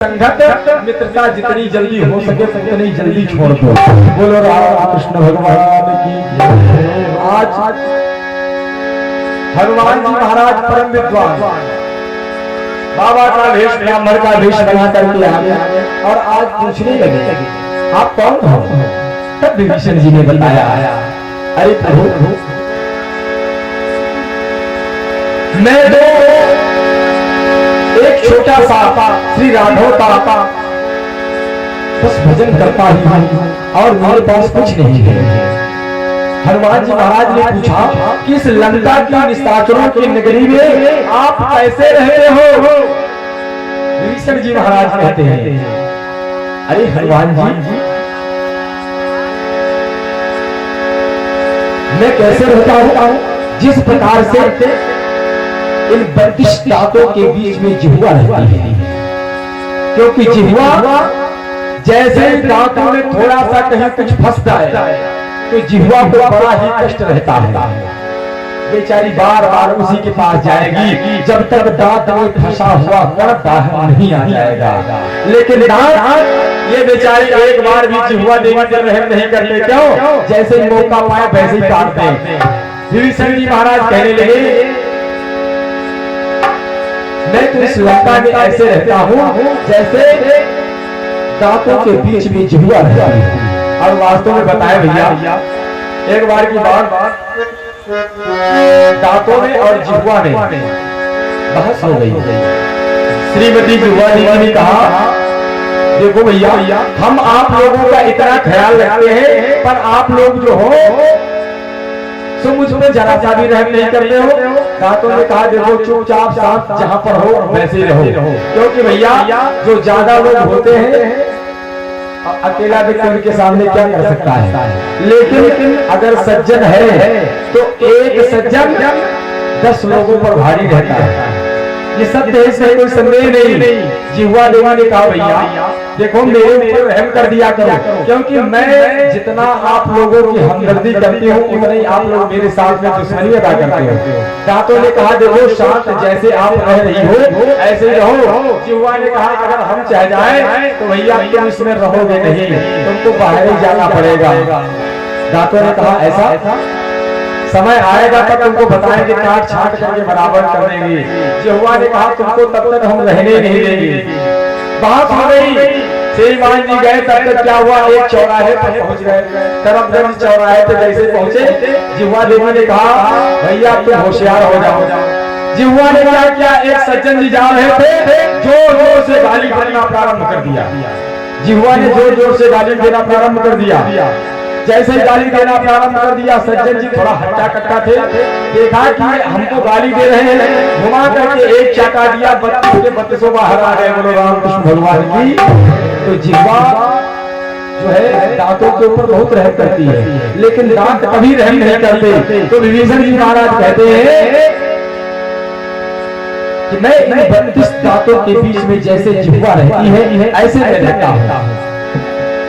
संगत मित्रता जितनी जल्दी हो सके उतनी जल्दी छोड़ दो। बोलो रामकृष्ण भगवान की। आज हनुमान जी महाराज परम विद्वान बाबा का वेश ब्राह्मण का वेश बना करके आ गए और आज पूछने लगे आप कौन हो। तब विभीषण जी ने बताया अरे प्रभु मैं तो एक छोटा सा श्री राघव का बस भजन करता ही हूँ और मेरे पास कुछ नहीं है। हनुमान जी महाराज ने पूछा कि इस लंका की निशाचरों की नगरी में आप कैसे रहते हो। विभीषण जी महाराज कहते हैं अरे हनुमान जी मैं कैसे रहता हूँ जिस प्रकार से इन 32 दांतों के बीच में जिह्वा रहती है, क्योंकि जिह्वा जैसे दांतों में थोड़ा सा कहीं कुछ फंस जाए तो जिह्वा को बड़ा ही कष्ट रहता है। बेचारी बार बार उसी के पास जाएगी जब तक दांत में फंसा हुआ कण बाहर नहीं आ जाएगा। लेकिन दांत ये बेचारी एक बार भी जिह्वा देने पर रहम नहीं करते, क्यों? जैसे मौका पाए वैसे ही काटते हैं। विभीषण जी महाराज कहने लगे मैं तो इस लंका में ऐसे रहता हूँ जैसे दांतों के बीच में जिह्वा रहता है। और वास्तव में बताए भैया एक बार की बात दांतों में और जिह्वा में बहस हो गई। श्रीमती जिह्वा जी ने कहा देखो भैया हम आप लोगों का इतना ख्याल रखते हैं पर आप लोग जो हो तो मुझ पे जरा सा भी रहम नहीं करते हो। दांतों ने कहा देखो चुपचाप साथ जहां पर हो वैसे ही रहो, क्योंकि भैया जो ज्यादा लोग होते हैं अकेला व्यक्ति उनके सामने क्या कर सकता है। लेकिन अगर सज्जन है तो एक सज्जन 10 लोगों पर भारी रहता है। ये सत्य है, इसमें कोई संदेह नहीं। जिह्वा देवा ने कहा भैया देखो मेरे ऊपर रहम कर दिया करो, क्योंकि मैं जितना आप लोगों की हमदर्दी करती हूँ उतना ही आप लोग मेरे साथ में दुश्मनी अदा करते हो। दांतों ने कहा देखो शांत जैसे आप रह रही हो ऐसे ही रहो। जिह्वा ने कहा अगर हम चाह जाए तो भैया तुम इसमें रहोगे नहीं, तुमको बाहर ही जाना पड़ेगा। दांतों ने कहा ऐसा समय आएगा तब तुमको बताएंगे, काट छाट करके बराबर कर देंगे। जिह्वा ने कहा तुमको तब तक हम रहने नहीं देंगे। बात हो गई, श्रीमान जी गए तब तक क्या हुआ एक चौराहे पर पहुंच गए। करमगंज चौराहे पे जैसे पहुंचे जिह्वा देवी ने कहा भैया तुम होशियार हो जाओ। जिह्वा ने क्या किया एक सज्जन जी जा रहे थे जोर जोर से गाली देना प्रारंभ कर दिया। जिह्वा ने जोर जोर से गाली देना प्रारंभ कर दिया। जैसे गाली देना प्रारंभ कर दिया सज्जन जी थोड़ा हट्टा कट्टा थे, देखा कि हमको गाली दे रहे हैं, घुमा करके एक चाटा दिया, 32 के 32 बाहर आ गए। बोलो रामकृष्ण भगवान की। तो जिह्वा जो है दांतों के ऊपर बहुत रहम करती है, लेकिन दांत कभी रहम नहीं करते। तो विभीषण जी महाराज कहते हैं कि मैं इन 32 दांतों के बीच में जैसे जिह्वा रहती है ऐसे मैं रहता हूँ।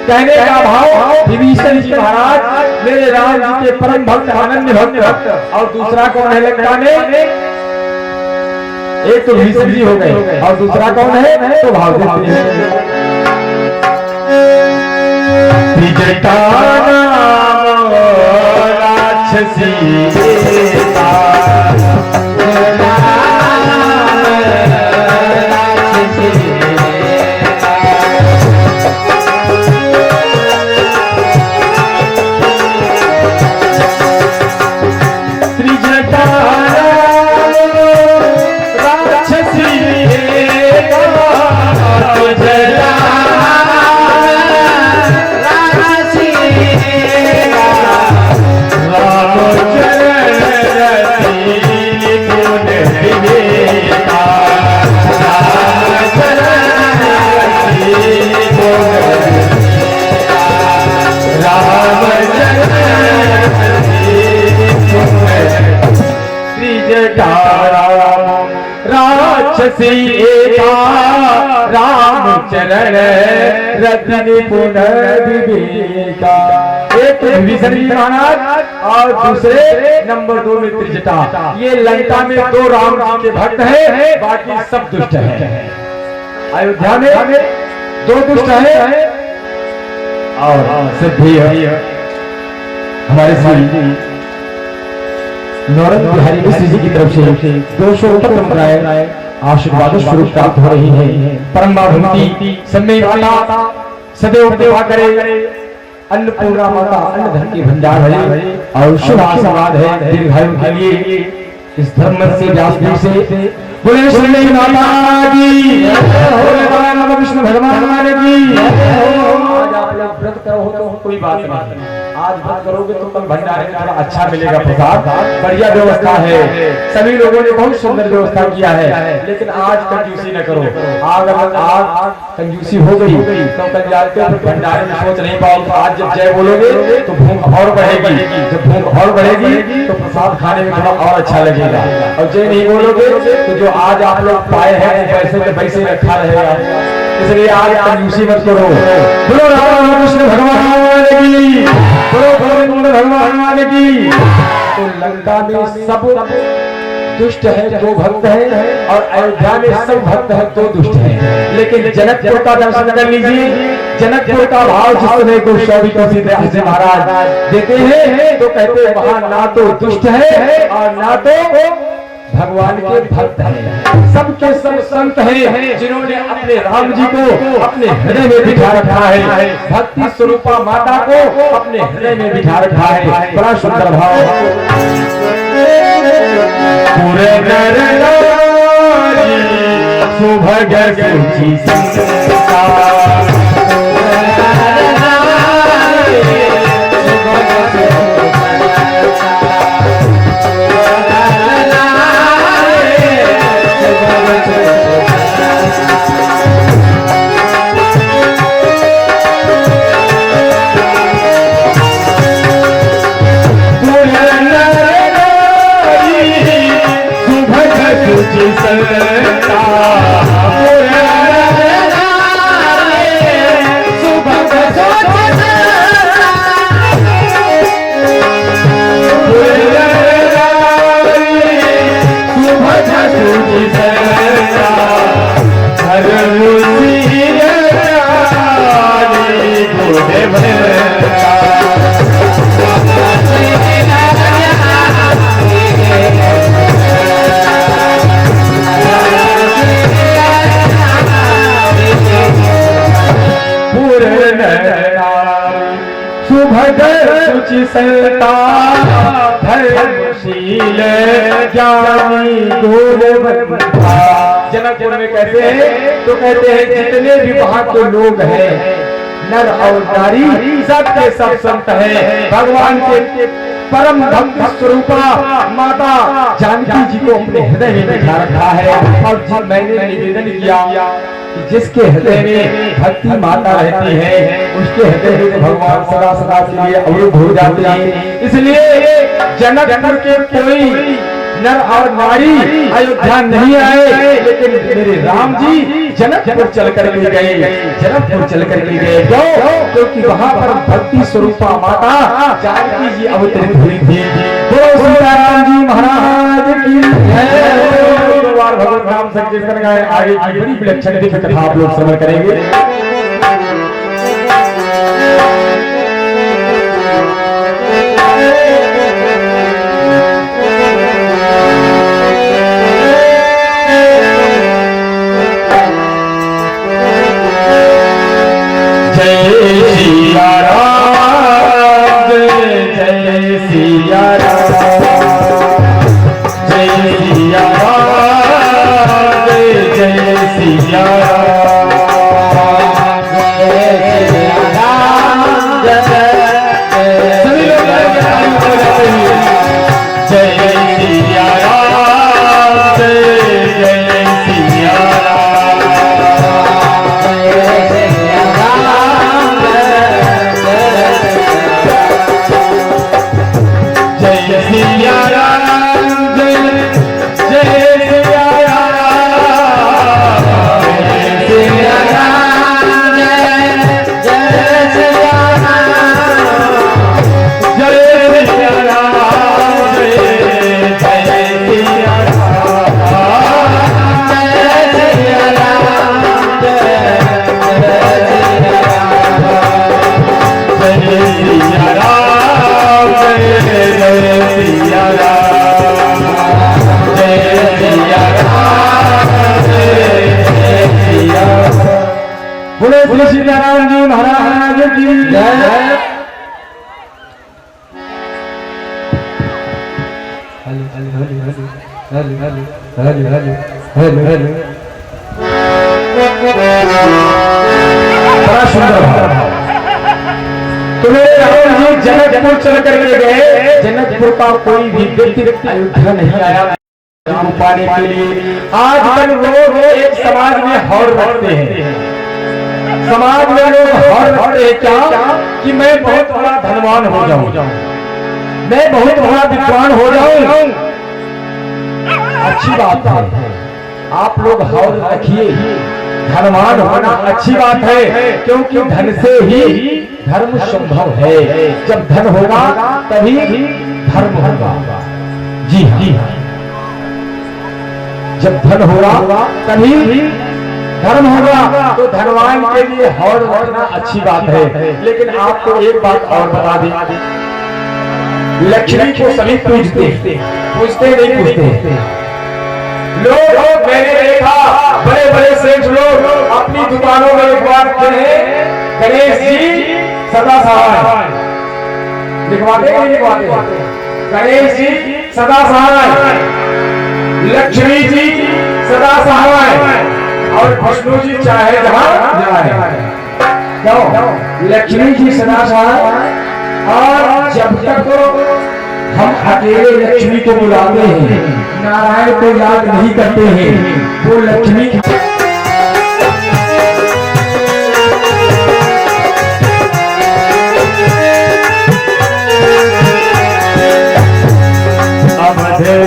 कहने का भाव विभीषण जी महाराज मेरे राम जी के परम भक्त अनन्य भक्त। और दूसरा कौन है लंका में? एक तो विभीषण जी हो गए और दूसरा कौन है? तो भाव राक्षसी एका राम चरण रतन पुनर्विवेका। एक विभीषण जी महाराज और दूसरे नंबर 2 में त्रिजटा। ये लंका में 2 राम जी के भक्त हैं, बाकी सब दुष्ट हैं। अयोध्या में दो दुष्ट है और सिद्धि है। हमारे श्री नौरंग बिहारी मिश्र जी की तरफ से 200 पत्र आशीर्वाद स्वरूप प्राप्त हो रही है। परम भक्ति समय माता सदैव देवा करे, अन्नपूर्णा माता अन्न धन की भंडार है और शुभ आशीर्वाद है दीर्घायु के लिए। इस धर्म से व्यास जी से बोले श्री माता की, बोले विष्णु भगवान की। आज आप लोग व्रत करो तो कोई बात नहीं, आज व्रत करोगे तो कल भंडारे में थोड़ा अच्छा मिलेगा प्रसाद। बढ़िया व्यवस्था है, सभी लोगों ने बहुत सुंदर व्यवस्था किया है, लेकिन आज कंजूसी न करो। अगर आज कंजूसी हो गई तो कल जाके भंडारे में सोच नहीं पाओगे। आज जब जय बोलोगे तो भूख और बढ़ेगी, जब भूख और बढ़ेगी तो प्रसाद खाने में थोड़ा और अच्छा लगेगा। और जय नहीं बोलोगे तो जो आज आप लोग पाए हैं वैसे तो वैसे रखा रहेगा। इसलिए आज कंजूसी मत करो। बोलो राम कृष्ण भगवान की, बोलो गोविंद भगवान की। तो लंका में सब दुष्ट है, दो भक्त है, और अयोध्या में सब भक्त है, दो दुष्ट है। लेकिन जनकपुर का दर्शन कर लीजिए। जनकपुर का भाव जिस समय को तुलसीदास जी महाराज देते हैं तो कहते हैं वहां ना तो दुष्ट है और ना तो भगवान के भक्त हैं। सबके सब संत हैं जिन्होंने अपने राम जी को अपने हृदय में बिठा रखा है, भक्ति स्वरूपा माता को अपने हृदय में बिठा रखा है। बड़ा सुंदर भाव। पूरे नर नारी सुभग सुचि संता, संता धर्मशील ज्ञानी गुणवंता। जनकपुर में कहते हैं तो कहते हैं जितने भी वहां के लोग हैं नर और नारी सबके सब संत हैं। भगवान के परम भक्त स्वरूपा माता जानकी जी को अपने हृदय में बिठा रखा है। और जब मैंने निवेदन किया कि जिसके हृदय में भक्ति माता रहती है उसके हृदय में भगवान सदा सदा के लिए अवरुद्ध हो जाते हैं। इसलिए जनकपुर के कोई नर और नारी अयोध्या नहीं आए, लेकिन मेरे राम जी जनकपुर चल कर के गए, जनकपुर चल कर के गए। क्यों? क्योंकि वहां पर भक्ति स्वरूपा माता जानकी जी अवतरित हुई थी। बोलो सीताराम जी महाराज की जय। भगवान राम संकीर्तन गाए आगे की बड़ी विलक्षण दिव्य कथा आप लोग श्रवण करेंगे। बोले श्री सीताराम जी महाराज की जय। बड़ा सुंदर भाव। तो मेरे राम जी जनकपुर चल करके गए। जनकपुर का कोई भी व्यक्ति अयोध्या नहीं आया राम पाने के लिए। आजकल लोग एक समाज में हौड़ रखते हैं। समाज में लोग हौड़ रखते हैं क्या कि मैं बहुत बड़ा धनवान हो जाऊं, मैं बहुत बड़ा विद्वान हो जाऊं। अच्छी बात है, आप लोग हौड़ रखिए। धनवान होना अच्छी बात है, क्योंकि धन से ही धर्म संभव है। जब धन होगा तभी धर्म होगा। जी हाँ, जब धन होगा तभी धर्म होगा। तो धनवान के लिए हौड़ रखना अच्छी बात है। लेकिन आपको एक बात और बता दें, लक्ष्मी को सभी पूजते नहीं पूजते लोग। मैंने देखा बड़े बड़े सेठ लोग अपनी दुकानों में लिखवाते हैं गणेश जी सदा सहाय। लिखवाते नहीं लिखवाते? गणेश जी सदा सहाय, लक्ष्मी जी सदा सहाय, और विष्णु जी चाहे जहां जाए। क्यों? लक्ष्मी जी सदा सहाय। और जब तक हम अकेले लक्ष्मी को बुलाते हैं, नारायण को याद नहीं करते हैं, वो लक्ष्मी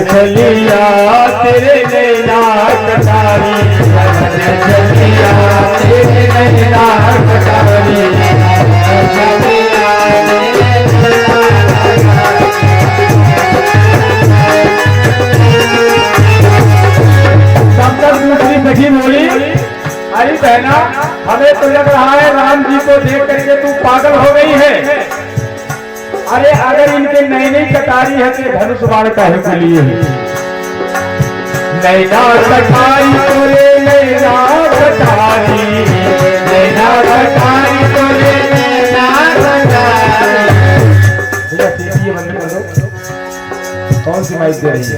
चलिया तेरे नैना कटारी, चलिया तेरे नैना कटारी। दूसरी सखी बोली, अरे बहना, हमें तो लग रहा है राम जी को देख करके तू पागल हो गई है। अरे अगर इनके नैनी कटारी है तो धनुष बाण काहे के लिए? नैना कटारी तोरे नैना कटारी, नैना कटारी तोरे नैना कटारी। ये बंद कर दो। कौन सी माइक दे रही है?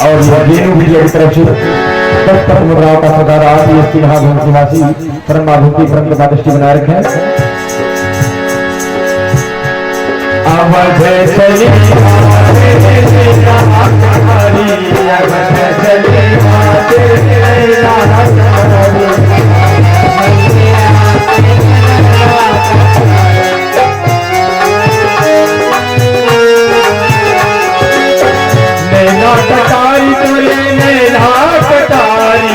और वेणु मीडिया की तरफ से 10 परम मुद्राओं का सरदार आज महाभूमि निवासी परम महाभूमि परम का दृष्टि बनाए रखे। अवध चली नैना कटारी तोरे नैना कटारी,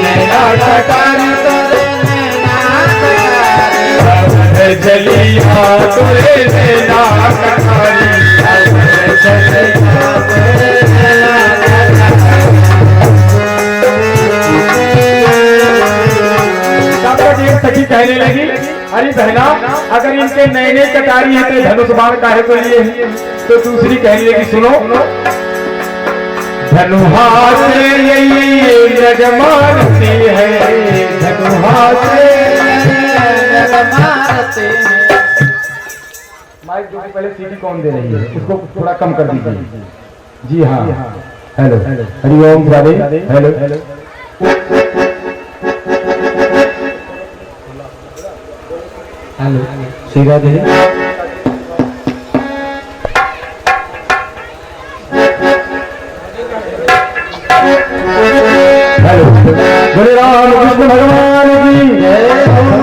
नैना कटारी तोरे नैना कटारी। चलिया तोरे नैना कटारी, सखी कहने लगी, अरे बहना, अगर इनके नैने कटारी है तो धनुष बाण काहे को लिए? तो दूसरी कहने लगी, सुनो, धनुहा से ये जग मारती है, धनुहा से जग मारती है। माइक जो पहले सीटी कौन दे रही है उसको थोड़ा कम कर दीजिए। जी हाँ, hello, Hariom Radhe, hello hello. Hello Shri Radhe. Hello, बोले राम कृष्ण भगवान की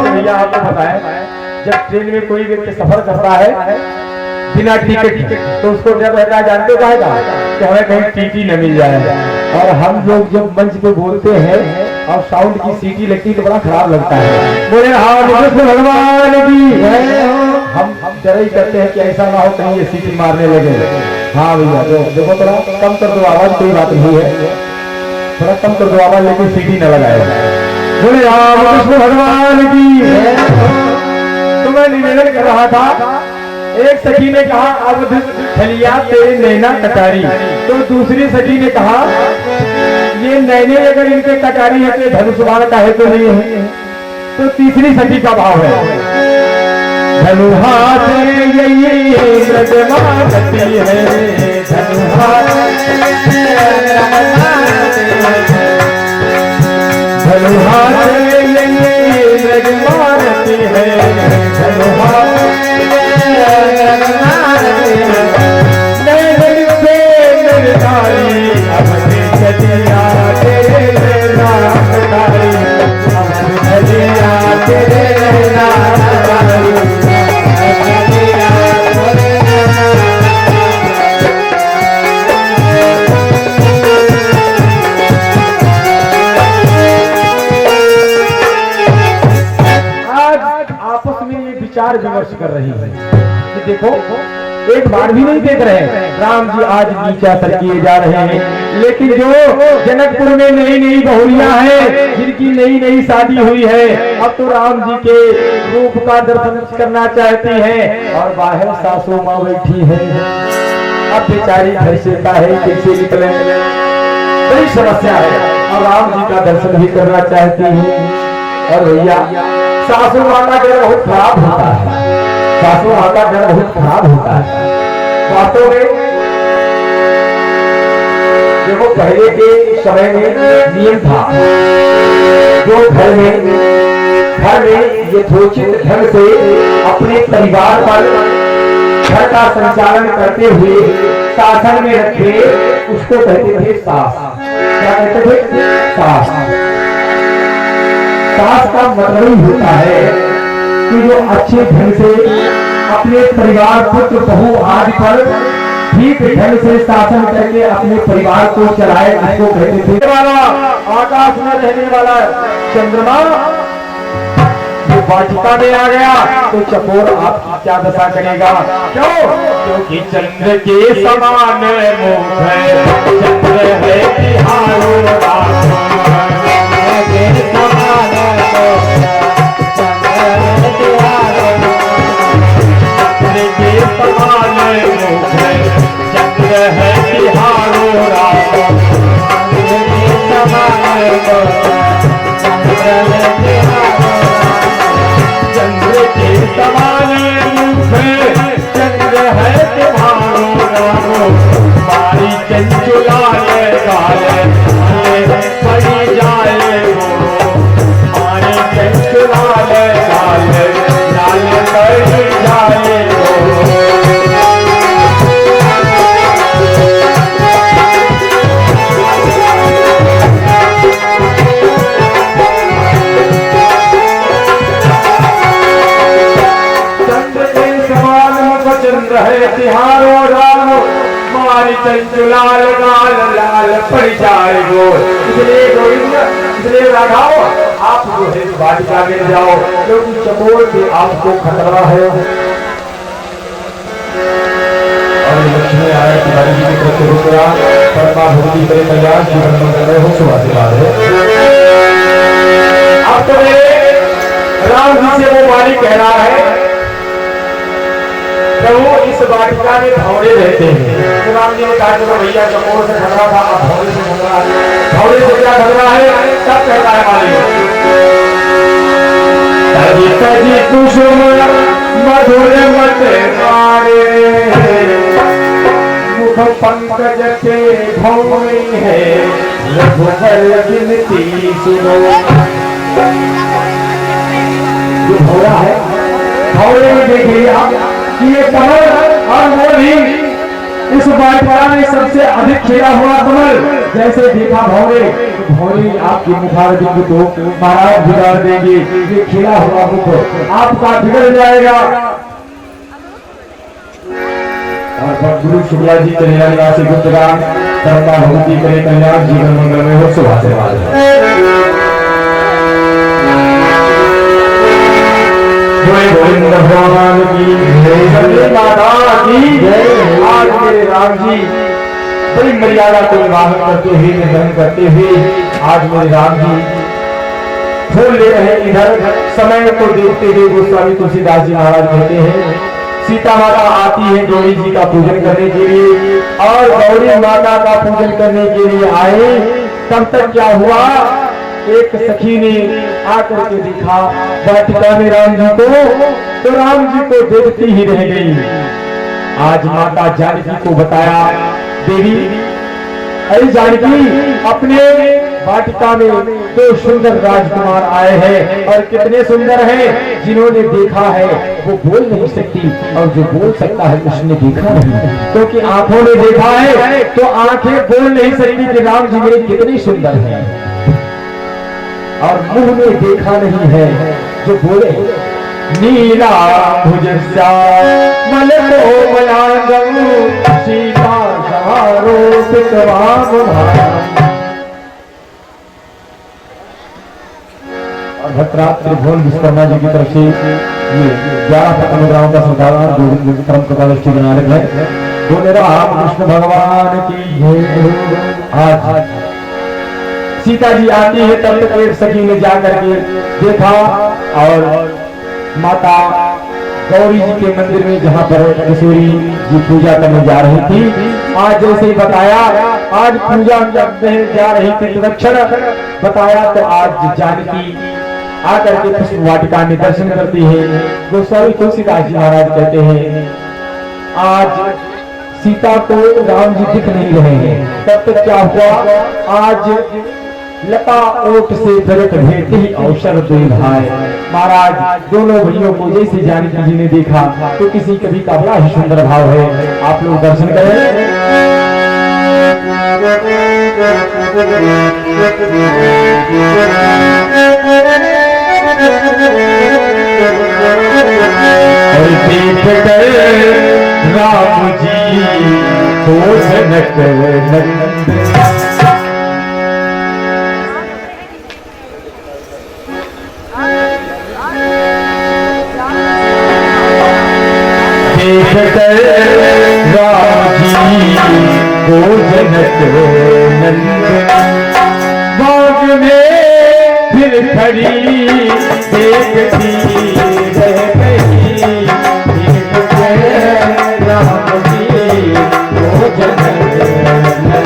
भैया आपको बताएं, जब ट्रेन में कोई व्यक्ति सफर करता है बिना टिकट तो उसको डर रहता है, जानते हो क्या कि हमें कहीं टीटी न मिल जाए। और हम लोग जब मंच पे बोलते हैं और साउंड की सीटी लगती तो बड़ा खराब लगता है। बोले राम कृष्ण भगवान की हम डर ही करते हैं कि ऐसा ना हो कहीं ये सीटी मारने लगे। हाँ भैया, तो देखो थोड़ा कम कर दो आवाज, कोई बात नहीं है, थोड़ा कम कर दो आवाज, लेकिन सीटी न लगाए। बोले राम कृष्ण भगवान की। तो मैं निवेदन कर रहा था, एक सखी ने कहा अब खलिया तेरे नैना कटारी, तो दूसरी सखी ने कहा ये नैने अगर इनके कटारी है तो धनुष बाण काहे तो नहीं है। तो तीसरी सखी का भाव है धनुहात यही मृगमाती है, धनुहात धनुहात यही मृगमाती है, धनुहात विचार विमर्श कर रही है कि देखो एक बार भी नहीं देख रहे हैं राम जी आज नीचा तर किए जा रहे हैं, लेकिन जो जनकपुर में नई नई बहुरियां हैं जिनकी नई नई शादी हुई है अब तो राम जी के रूप का दर्शन करना चाहती हैं और बाहर सासू माँ बैठी है। अब बेचारी घर से काहे कैसे निकले, बड़ी समस्या है। अब राम जी का दर्शन भी करना चाहती है और भैया सासू माँ का डर बहुत खराब होता है, सासू माँ का डर बहुत खराब होता है। वास्तव में देखो पहले के समय में नियम था जो घर में यथोचित ढंग से अपने परिवार पर घर का संचालन करते हुए शासन में रखे उसको कहते थे सास। क्या कहते थे? सास। सास का मतलब ही होता है कि जो अच्छे ढंग से अपने परिवार पुत्र बहू आदि पर ठीक ढंग से शासन करके अपने परिवार को चलाए, उसको कहते थे वाला आकाश में रहने वाला चंद्रमा जो वाटिका में आ गया तो चकोर आपकी क्या दशा करेगा? क्यों? क्योंकि चंद्र के समान मुख है, चंद्र है तिहारो चंद्र है तिहारो चंद्र के समान चंद्र है तिहारो मारी चंचुलाए काले पड़ी जाए मारी चंचुलाए काले लाल पड़ी जाए है तिहारो राम मारी चंचुलाल लाल लाल पड़ जाए गो। इसलिए गोविंद इसलिए राघव आप जो है वाटिका में जाओ क्योंकि चकोर से आपको खतरा है। और लक्ष्मी आए तुम्हारी जी की तरफ से रुकरा परमा भक्ति करे कल्याण जीवन मंगल में हो सुभाषित है। अब तो राम जी से वो वाली कह रहा है प्रभु इस वाटिका में भौरे रहते हैं। तो राम जी ने कहा चलो भैया चकोर से खतरा था अब भौरे से खतरा है, भौरे से क्या खतरा है? सब कहता है मालिक तजी तजी कुसुम मधुर मत मारे मुख पंकज के भौरे है रघुबर गिनती सुनो। जो भौरा है भौरे में देखिए आप ये कमल और मोरी इस वाटिका में सबसे अधिक खिला हुआ कमल जैसे देखा भौरे, भौरे आपकी मुखारबिंद को महाराज बिगाड़ देंगे। ये खिला हुआ मुख आपका बिगड़ जाएगा। और गुरु शुक्ला जी कल्याण निवासी गुप्तगान परमा भगवती करे कल्याण जीवन मंगल में हो सुभाषित। गोविंद भगवान की जय, माता की जय। आज मेरे राम जी बड़ी मर्यादा को निर्वाहन करते हुए निर्वहन करते हुए आज मेरे राम जी फूल ले रहे। इधर समय को देखते हुए गोस्वामी तुलसीदास जी महाराज कहते हैं सीता माता आती है गौरी जी का पूजन करने के लिए, और गौरी माता का पूजन करने के लिए आए। तब तक क्या हुआ, एक सखी ने आकर के देखा वाटिका में राम जी को, तो राम जी को देखती ही रह गई। आज माता जानकी को बताया, देवी अरे जानकी, अपने वाटिका में दो सुंदर राजकुमार आए हैं, और कितने सुंदर हैं, जिन्होंने देखा है वो बोल नहीं सकती, और जो बोल सकता है उसने देखा नहीं, क्योंकि आंखों ने देखा है तो आंखें बोल नहीं सकती कि राम जी मेरे कितने सुंदर हैं, और मुंह ने देखा नहीं है जो बोले। नीला भुजस्या मलको मलांगम सीता समारोपित वाम और भद्रात्र भुवन विश्वकर्मा जी की तरफ से ये 11 अनुग्रहों का संधारण परम कृपादृष्टि बनारक है। बोले राम कृष्ण भगवान की जय। आज सीता जी आती है, तब तक एक सखी ने जाकर के देखा, और माता गौरी जी के मंदिर में जहाँ पर किशोरी जी पूजा करने जा रही थी, आज जैसे ही बताया, आज पूजा करने जा रही थी, दक्षिण बताया, तो आज जानकी आकर के पुष्प वाटिका में दर्शन करती है। गोस्वामी तुलसीदास जी महाराज कहते हैं, आज सीता को राम जी दिख नहीं रहे हैं। तब तक क्या हुआ, आज लता ओट से दरक भेंट ही अवसर दे भाई। महाराज दोनों भैयों को जैसे जानकी जी ने देखा, तो किसी कवि का बड़ा ही सुंदर भाव है, आप लोग दर्शन करें। और देख कर राम जी को जनक नंदन, राम जी को जनक नंदन, बाग में फिर खड़ी देखती रह गई, राम जी को जनक नंदन,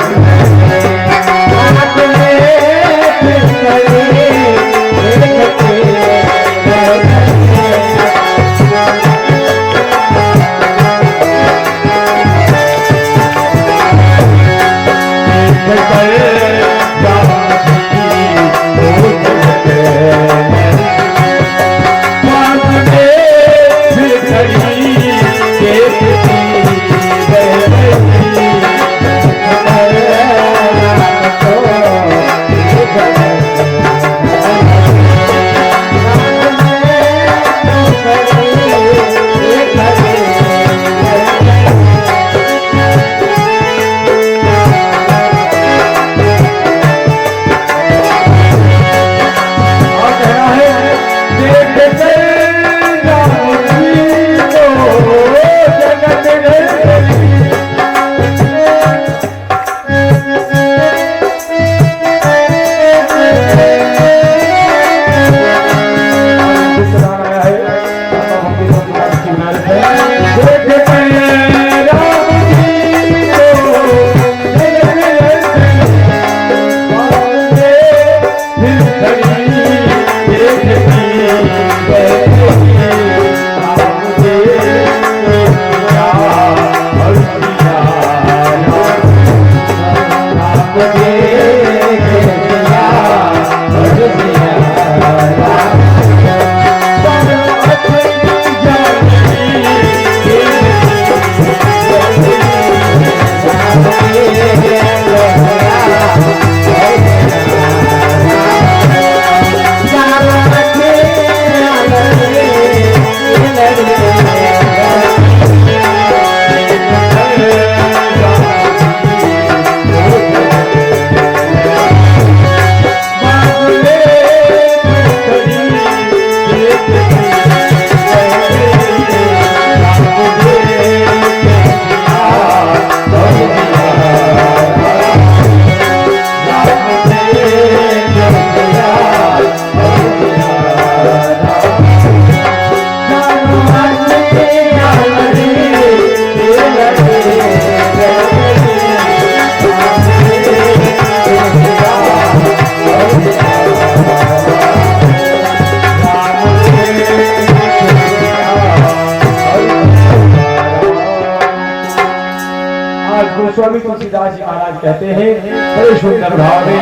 बाग में फिर खड़ी देखती रह गई। गोस्वामी तुलसीदास जी महाराज कहते हैं बड़े सुंदर भाव में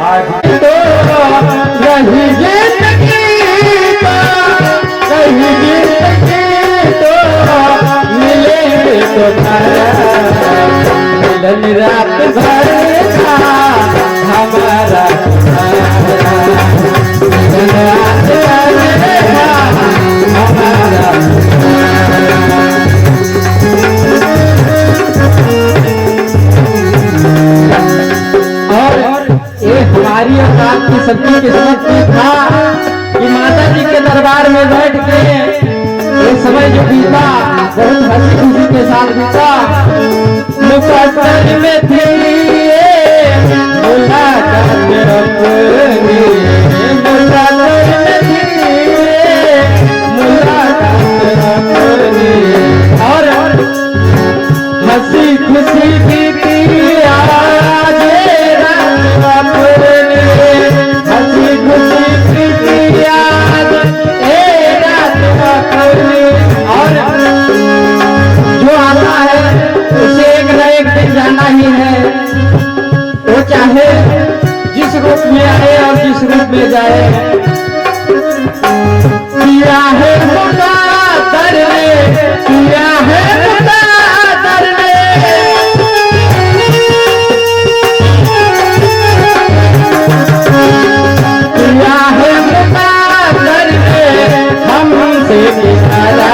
आज तो रही जिंदगी तो मिले तो मिलन रात भर था हमारा मिलन रात भर था हमारा। और ये हमारी और आपकी सबकी किस्मत में था कि माता जी के दरबार में बैठ के ये समय जो बीता बहुत हंसी खुशी के साथ बीता। मुकद्दर में थी मुलाकात अपनी, मुकद्दर में थी मुलाकात अपनी। और हंसी खुशी बीती आज रात अपनी, हंसी खुशी बीती आज रात अपनी। और जो आता है उसे एक न एक दिन जाना ही है, वो चाहे जिस रूप में आए और जिस रूप में जाए। किया है मुक़द्दर ने, किया है मुक़द्दर ने, किया है मुक़द्दर ने हमसे निकाला।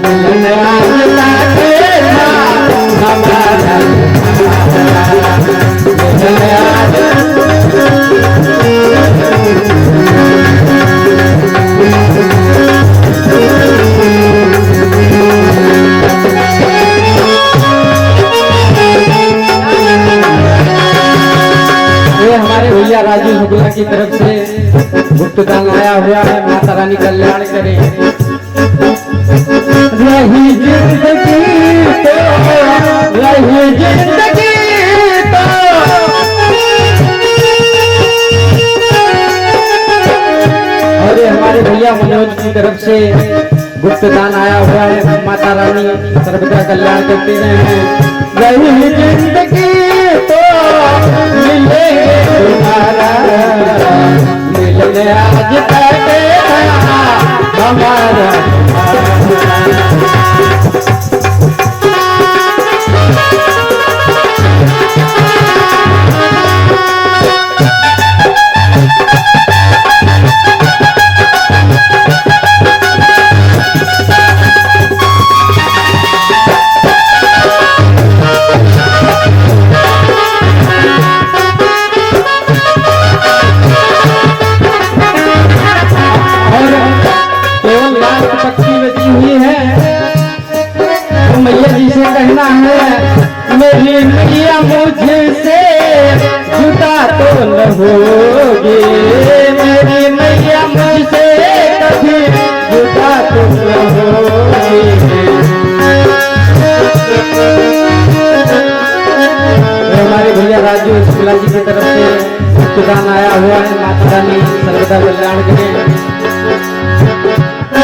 मिलन रास्ता के था हमारा, मिलन रास्ता। ये हमारे भैया राजू शुक्ला की तरफ से गुप्तदान आया हुआ है। माता रानी कल्याण करे। रही जिंदगी तो, रही जिंदगी तो, और ये हमारे भैया मनोज की तरफ से गुप्तदान आया हुआ है। माता रानी सर्वदा कल्याण करती रहे। रही जिंदगी तो मिले तुम्हारा, मिलने आज तक हमारा। कहना है मेरी मैया मुझसे जुदा तो न होगी, मेरी मैया मुझसे कभी जुदा तो न होगी। हमारे भैया राजू शुक्ला जी की तरफ से गुप्तदान आया हुआ है। माता रानी सर्वदा कल्याण करे।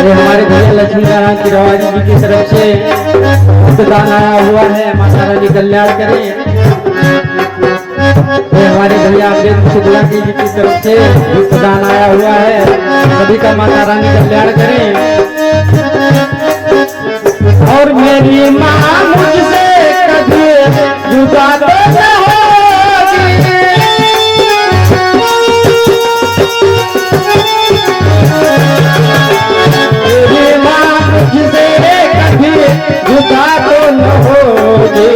ये हमारे भैया लक्ष्मी नारायण तिवारी जी की तरफ से गुप्तदान आया हुआ है। माता रानी कल्याण करे। ये हमारे भैया अमृत शुक्ला जी की तरफ से गुप्तदान आया हुआ है। सभी का माता रानी कल्याण करे। और मेरी माँ मुझसे कभी जुदा तो न होगी, मेरी माँ मुझसे कभी जुदा तो न होगी।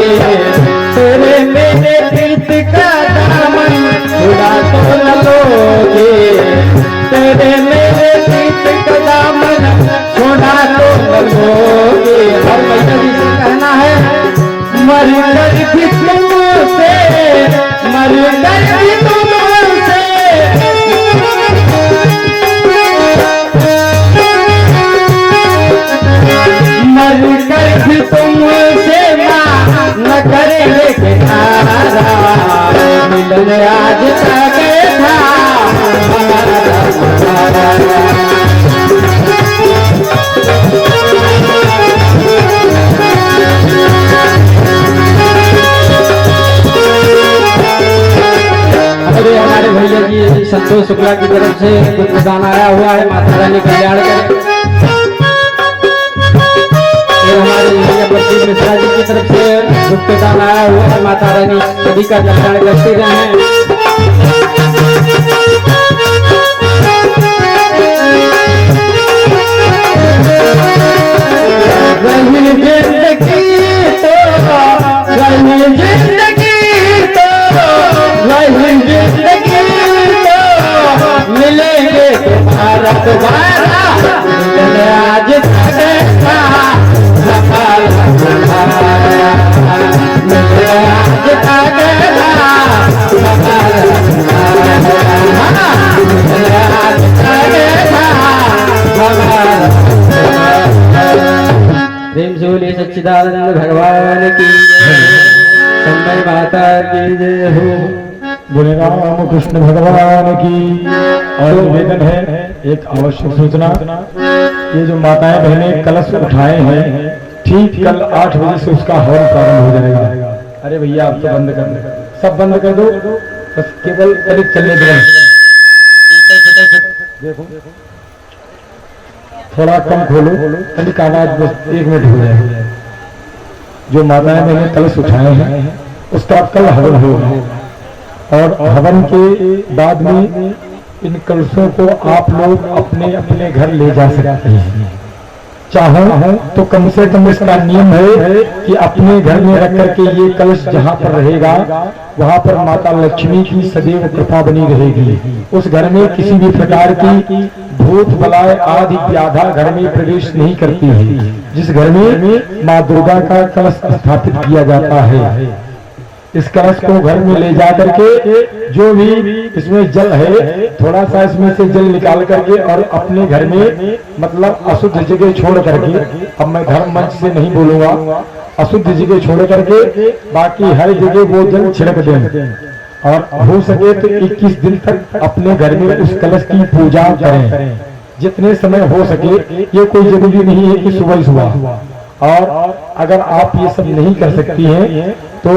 तेरे मेरे प्रीत का दामन छुड़ा तो न लोगे, तेरे मेरे प्रीत का दामन छोड़ा तो न लोगे। और भैया जी से कहना है संतोष शुक्ला की तरफ से गुप्तदान आया हुआ है। माता रानी कल्याण करे। ये हमारे भैया प्रदीप मिश्रा जी की तरफ से गुप्तदान आया हुआ है। माता रानी सभी का कल्याण करते रहे। मिलेंगे तुम्हारा दोबारा आज प्रेम से बोलिए सच्चिदानंद भगवान की समय माता की जय हो। बोले राम कृष्ण भगवान की। और निवेदन है एक आवश्यक सूचना, ये जो माताएं बहनें कलश उठाए हैं ठीक कल 8 बजे से उसका हवन प्रारंभ हो जाएगा। अरे भैया आप तो बंद कर दो, सब बंद कर दो, बस केवल करीब चलने दो। देखो थोड़ा कम खोलो, कनिक आवाज बस 1 मिनट हो जाए। जो माताएं बहनें कलश उठाए हैं उसका कल हवन होगा और हवन के बाद में इन कलशों को आप लोग अपने अपने घर ले जा सकते हैं। चाहो तो कम से कम इसका नियम है कि अपने घर में रख करके ये कलश जहाँ पर रहेगा वहाँ पर माता लक्ष्मी की सदैव कृपा बनी रहेगी। उस घर में किसी भी प्रकार की भूत बलाय आदि व्याधा घर में प्रवेश नहीं करती है। जिस घर में माँ दुर्गा का कलश स्थापित किया जाता है, इस कलश को घर में ले जा करके जो भी इसमें जल है थोड़ा सा इसमें से जल निकाल करके और अपने घर में मतलब अशुद्ध जगह छोड़ करके, अब मैं धर्म मंच से नहीं बोलूंगा, अशुद्ध जगह छोड़ करके बाकी हर जगह वो जल छिड़क दें और हो सके तो 21 दिन तक अपने घर में उस कलश की पूजा करें जितने समय हो सके। ये कोई जरूरी नहीं है कि सुबह सुबह। और अगर आप ये सब नहीं कर सकती हैं तो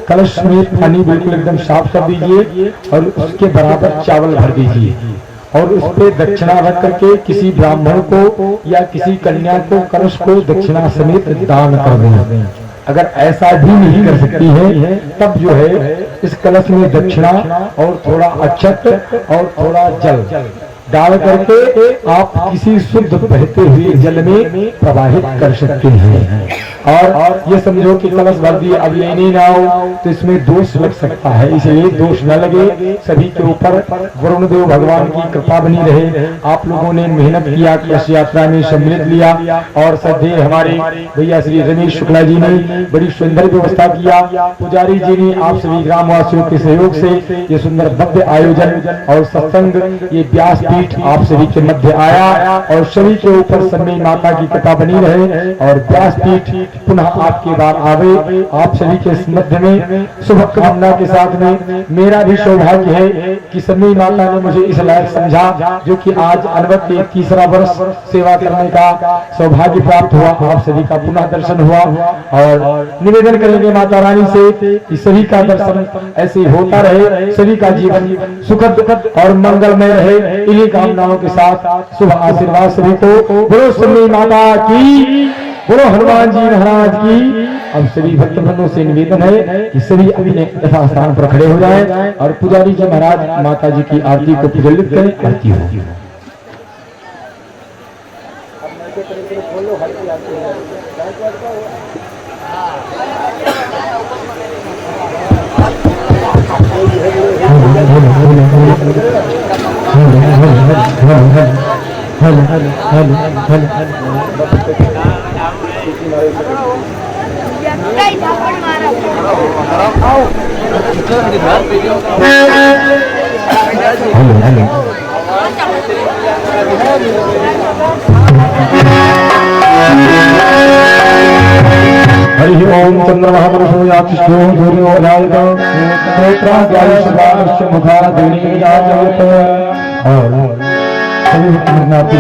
कलश में पानी बिल्कुल एकदम साफ कर दीजिए और उसके बराबर चावल भर दीजिए और उस पे दक्षिणा रख करके किसी ब्राह्मण को या किसी कन्या को कलश को दक्षिणा समेत दान कर दें। अगर ऐसा भी नहीं कर सकती है तब जो है इस कलश में दक्षिणा और थोड़ा अक्षत और थोड़ा जल डाल करके आप किसी शुद्ध बहते हुए जल में प्रवाहित कर सकते हैं। और ये समझो कि कलश भर दिए, अब लेने ना हो तो इसमें दोष लग सकता है, इसलिए दोष न लगे, सभी के ऊपर वरुण देव भगवान की कृपा बनी रहे। आप लोगों ने मेहनत किया, कलश यात्रा में सम्मिलित लिया और सदैव हमारे भैया श्री रमेश शुक्ला जी ने बड़ी सुंदर व्यवस्था किया। पुजारी जी ने आप सभी ग्रामवासियों के सहयोग से ये सुंदर भव्य आयोजन और सत्संग, ये व्यास आप सभी के मध्य आया और सभी के ऊपर समय माता की कृपा बनी रहे और व्यासपीठ पुनः आपके बार आवे। आप सभी के इस मध्य में शुभ कामना के साथ में मेरा भी सौभाग्य है कि समय माता ने मुझे इस लायक समझा जो कि आज अनवरत के 3रा वर्ष सेवा करने का सौभाग्य प्राप्त हुआ। आप सभी का पुनः दर्शन हुआ और निवेदन करेंगे माता रानी से कि सभी का दर्शन ऐसे होता रहे, सभी का जीवन सुखद और मंगलमय रहे। इन्हीं कामनाओं के साथ शुभ आशीर्वाद सभी को। बोलो समय माता की, बोलो हनुमान जी महाराज की। अब सभी भक्त बंधुओं से निवेदन है कि सभी अपने यथा स्थान पर खड़े हो जाएं और पुजारी जी महाराज माता जी की आरती को प्रज्वलित करें। आरती होगी। हरि ओम चंद्रमा पुरुषो यातिष्ठो सूर्यो लालितो क्षेत्राद्यायुष्यस्य मुखादेवी याजयत। और सभी भक्तनाथी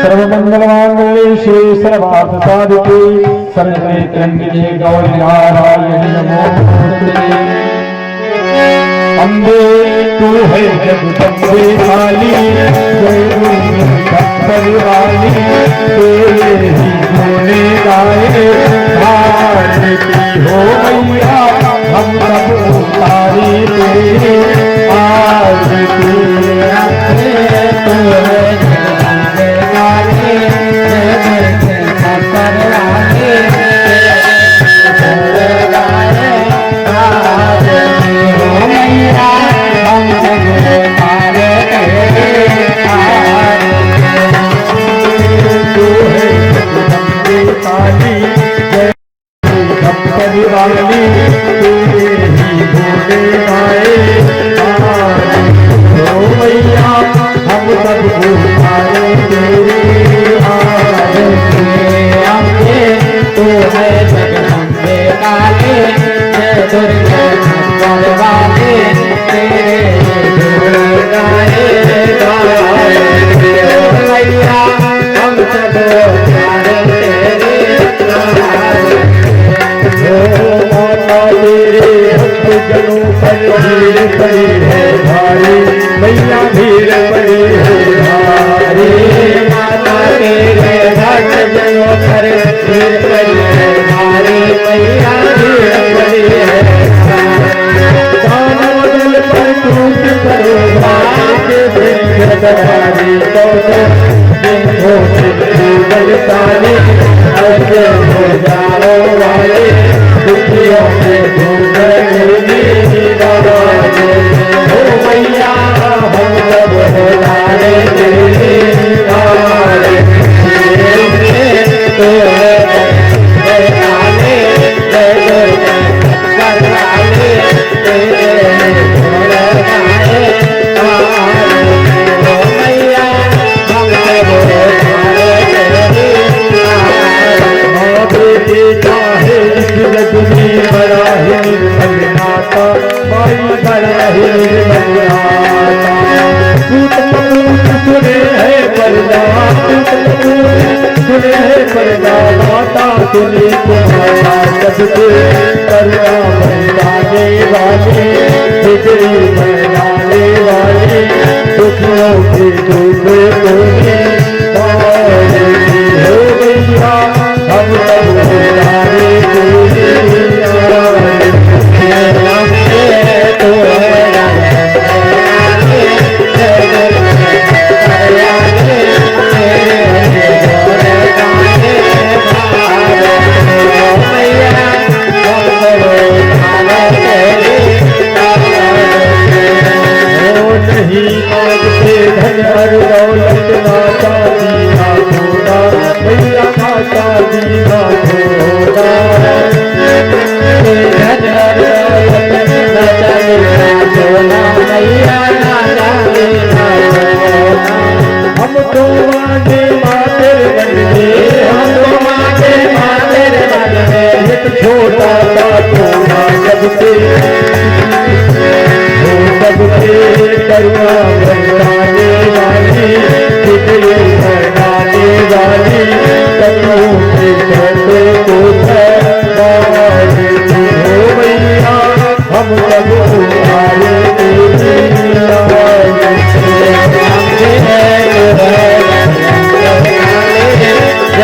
सर्वमंगलमांगल्ये शिवे सर्वार्थ साधिके शरण्ये त्र्यंबके गौरी नारायणी नमोस्तुते। अम्बे तू है जगदम्बे काली, जय शंकर वाली, तेरे ही होने गाए भारती हो मैया, हम सब उतारी तेरी आरती। तू है जगदम्बे काली, जय शंकर वाली, तेरे गाए भारती हो मैया, हम सब उतारे तेरी आरती। तू है जगदम्बे काली, जय शंकर वाली, तेरे ही होने गाए भारती हो मैया, हम सब उतारे तेरी आरती। तू है जगदम्बे काली, जय दुर्गे शंकर वाली, तेरे गुण गाए मैया, हम सब प्यारे तेरे तेरे भक्तजनों पर भीड़ पड़ी है भारी, मैया भीड़ पड़ी है भारी। माता तेरे भक्तजनों पर भीड़ पड़ी है भारी, मैया भीड़ पड़ी है दानव दल पर टूट पड़े भारी, भारी तो देखो बलशाली, ऐसे हो जाओ वाले दुखियों से ढूंढ हो मैया, हम सब हो लारे तेरी आरती। तो जय काले जय दुर्गे शंकर वाले, तेरे गुण गाए हो मैया, हम सब उतारे तेरी आरती। चाहे लगनी बड़ा ही निर्मलनाता, माई बड़ा ही निर्मलनाता। सुने है पर्दा, सुने है पर्दा, माता सुनी तुम्हारा सबके पर्दा बनाने वाले, बिजली बनाने वाले, दुखों के दुख तुम्हें हो गैया, हम सब उतारे तेरी आरती। तू है जगदम्बे काली, जय दुर्गे शंकर वाली, तेरे गुण गाए भारती हो मैया, हम सब उतारे तेरी आरती। ओ नहीं मांगते धन और दौलत, माता दीना थोड़ा, मैया माता दीना थोड़ा। हम तो मांगे माते बन में, हम तो मांगे माते बन में, एक छोटा सा थोड़ा सबसे हो सबके करुणा बरसाने वाली, बिजली बनाने वाली, करुणों के कहते को हो मैया, हम सब उतारे तेरी आरती। जय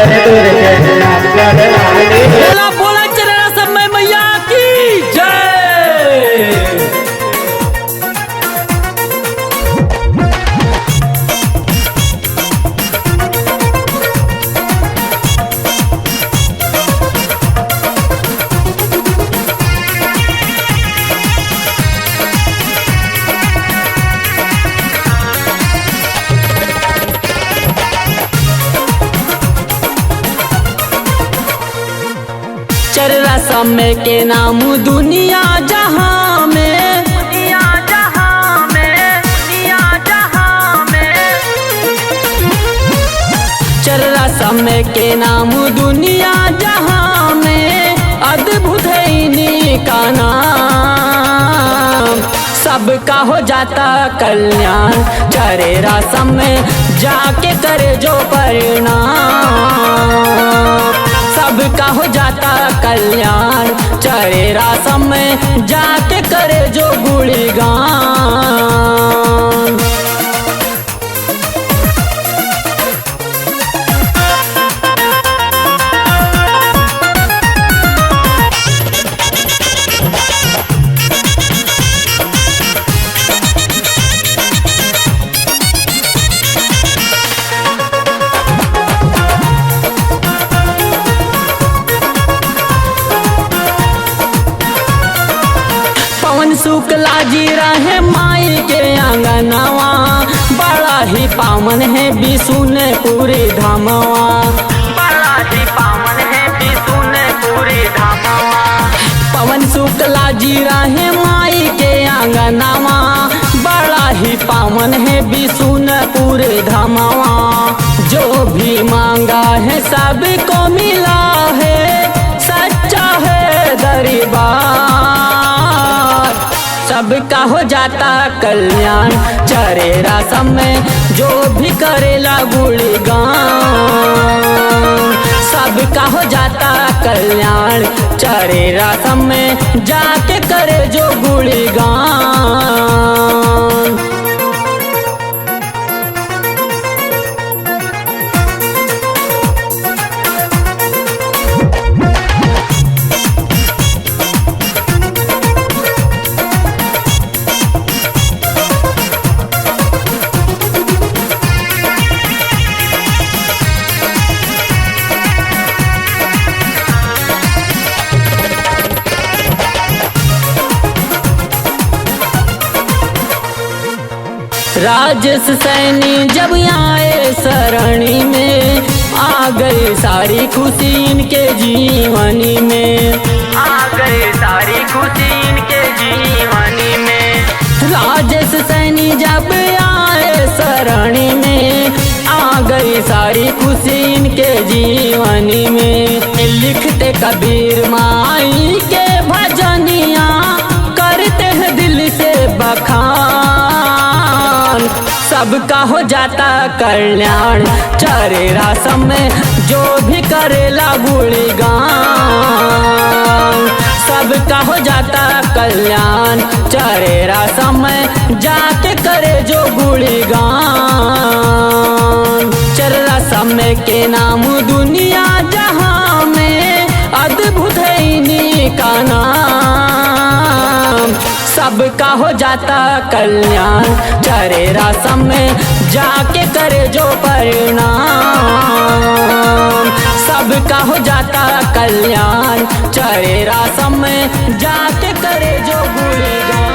दुर्गे शंकर वाली, बोला बोला चरण समय मैया की जय। चररा समय के नाम दुनिया जहां में, दुनिया जहां में, दुनिया जहां में। चररा समय के नाम दुनिया जहां में, अद्भुत है इन्हीं का नाम, सबका हो जाता कल्याण। चरेरा समय जाके करे जो परिणाम, सबका हो जाता कल्याण। चरेरा समय जाके करे जो गुणगान। शुक्ला जी रहे माई के आंगनवा, बड़ा ही पावन है विशुनपुरी धामवा, बड़ा ही पावन है विशुनपुरी धामवा। पवन शुक्ला जी रहे माई के आंगनवा, बड़ा ही पावन है विशुनपुरी धामवा। जो भी मांगा है सबको मिला है, सच्चा है दरबार, सबका हो जाता कल्याण। चरे रसम में जो भी करेला गुणगान, सबका हो जाता कल्याण। चरे रसम में जाके करे जो गुणगान। राजेश सैनी जब आए सरणी में, आ गई सारी खुशी इनके जीवनी में, आ गई सारी खुशी इनके जीवनी में। राजेश सैनी जब आए सरणी में, आ गई सारी खुशी इनके जीवनी में। लिखते कबीर माई के भजनिया, करते हैं दिल से बखान, सबका हो जाता कल्याण। चरे रसम में जो भी करेला गुणगान, सबका हो जाता कल्याण। चरे रसम में जाके करे जो गुणगान। चर रसम के नाम दुनिया जहां में, अद्भुत है इन्हीं का नाम, सबका हो जाता कल्याण। चरे रसम में जाके करे जो परिणाम, सबका हो जाता कल्याण। चरे रसम में जाके करे जो गुणगान।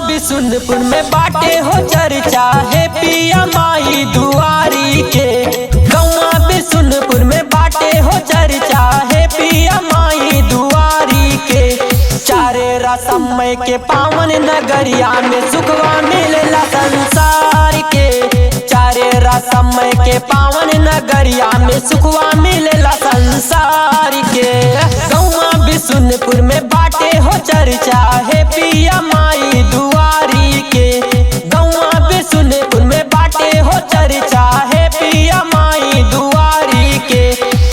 विशुनपुर में बाटे हो चर्चा है पिया माई दुआरी के, गौवा विशुनपुर में बाटे हो चर्चा है पिया माई दुआरी के। चारे रसम के पावन नगरिया में सुखवा मिलेला संसार के, चारे रसम के पावन नगरिया में सुखवा मिलेला संसार के। गौवा विशुनपुर में बाटे हो चर्चा है पिया माई दुआरी के, गौवा विशुनपुर में बाटे हो चर्चा है पिया माई दुआरी के।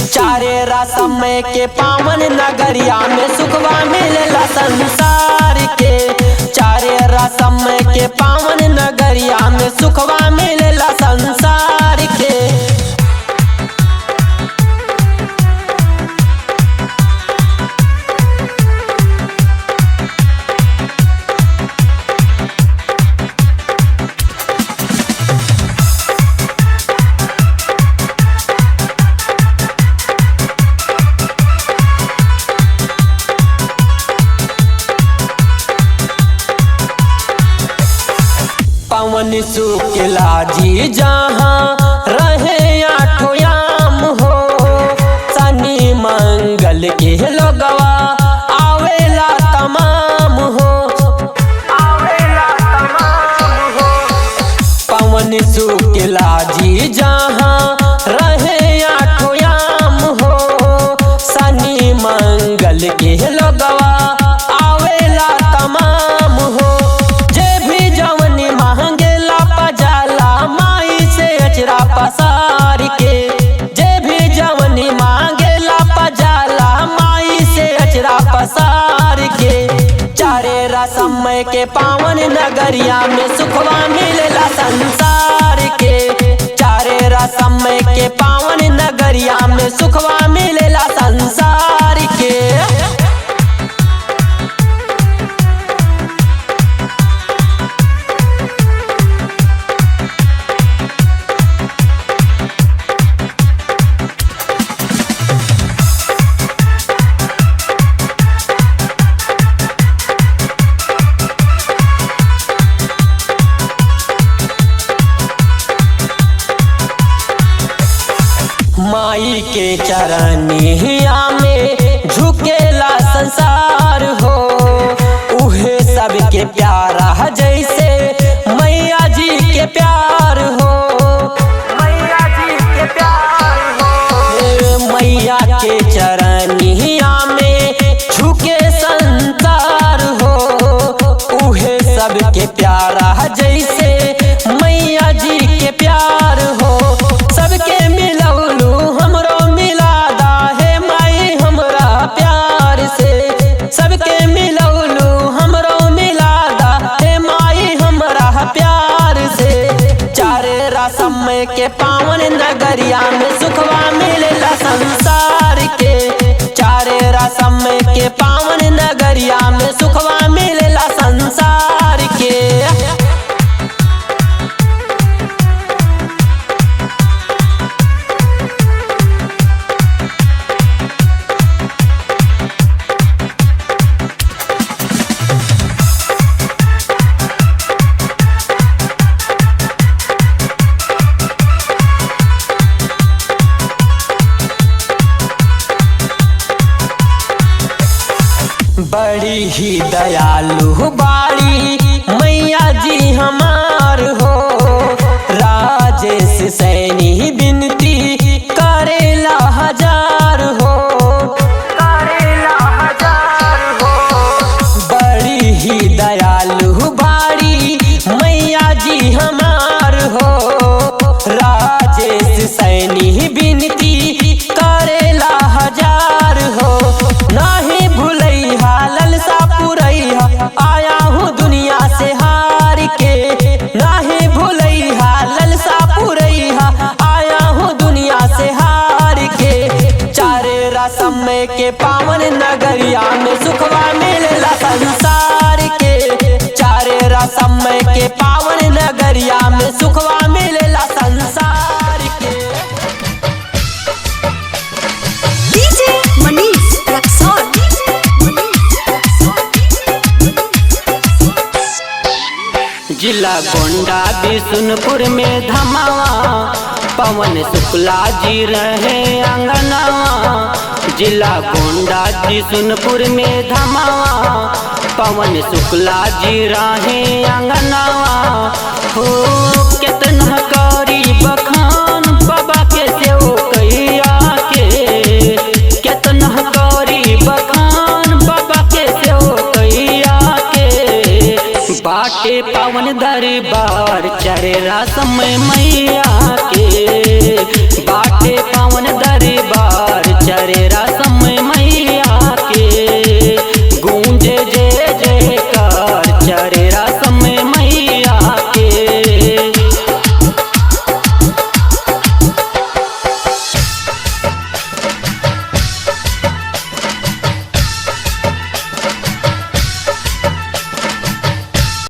चारे रसम के पावन नगरिया में सुखवा मिलेला संसार के, चारे रसम के पावन नगरिया में सुखवा मिलेला संसार के। पवन शुक्ला जी जहाँ रहे आठों याम हो, शनि मंगल के लोगवा आवेला तमाम हो, आवेला तमाम हो। पवन शुक्ला जी जहाँ रहे आठों याम हो, शनि मंगल के लोगवा आवेला तमाम हो। पसार के जे भी जवनी मांगेला पजाला माई से अचरा पसार के। चारे रसम के पावन नगरिया में सुखवा मिलेला संसार के, चारे रसम के पावन नगरिया में सुखवा मिलेला संसार के। प्यार हो, मैया जी के प्यार हो। मैया के चरनिया में झुके संसार हो, उहे सबके प्यारा जैसे मैया जी के प्यार हो। सबके मिलौलू हमरो मिलादा है माई हमरा प्यार से, सबके मिलौलू हमरो मिलादा है माई हमरा प्यार से। चारे रसम के पावन नगरिया में सुखवा मिलेला संसार के, चारे रसम के पावन नगरिया में सुखवा मिलेला संसार के। बड़ी ही दयालु बाड़ी मैया जी हमार हो, राजेश सैनी बिनती करेला हजार हो, करेला हजार हो। बड़ी ही दयालु बाड़ी मैया जी हमार हो, राजेश सैनी बिनती करेला हजार हो। नाही भूलैहा ललसा पुरैहा आया हूँ दुनिया से हार के, नाही भूलैहा ललसा पुरैहा आया हूँ दुनिया से हार के। चारे रसम के पावन नगरिया में सुखवा मिलेला संसार के, चारे रसम के पावन नगरिया में सुखवा मिलेला संसार के। डीजे मनीष रक्सौल। जिला गोंडा बिशुनपुर में धमावा, पवन शुक्ला जी रहे अंगनावा। जिला गोंडा बिशुनपुर में धमावा, पवन शुक्ला जी रहे अंगनावा। हो कितना करी बखान बाबा के सेव कैया के, कितना करी बखान बाबा के सेव कैया के। बाटे पावन दरबार चारे रसम मैया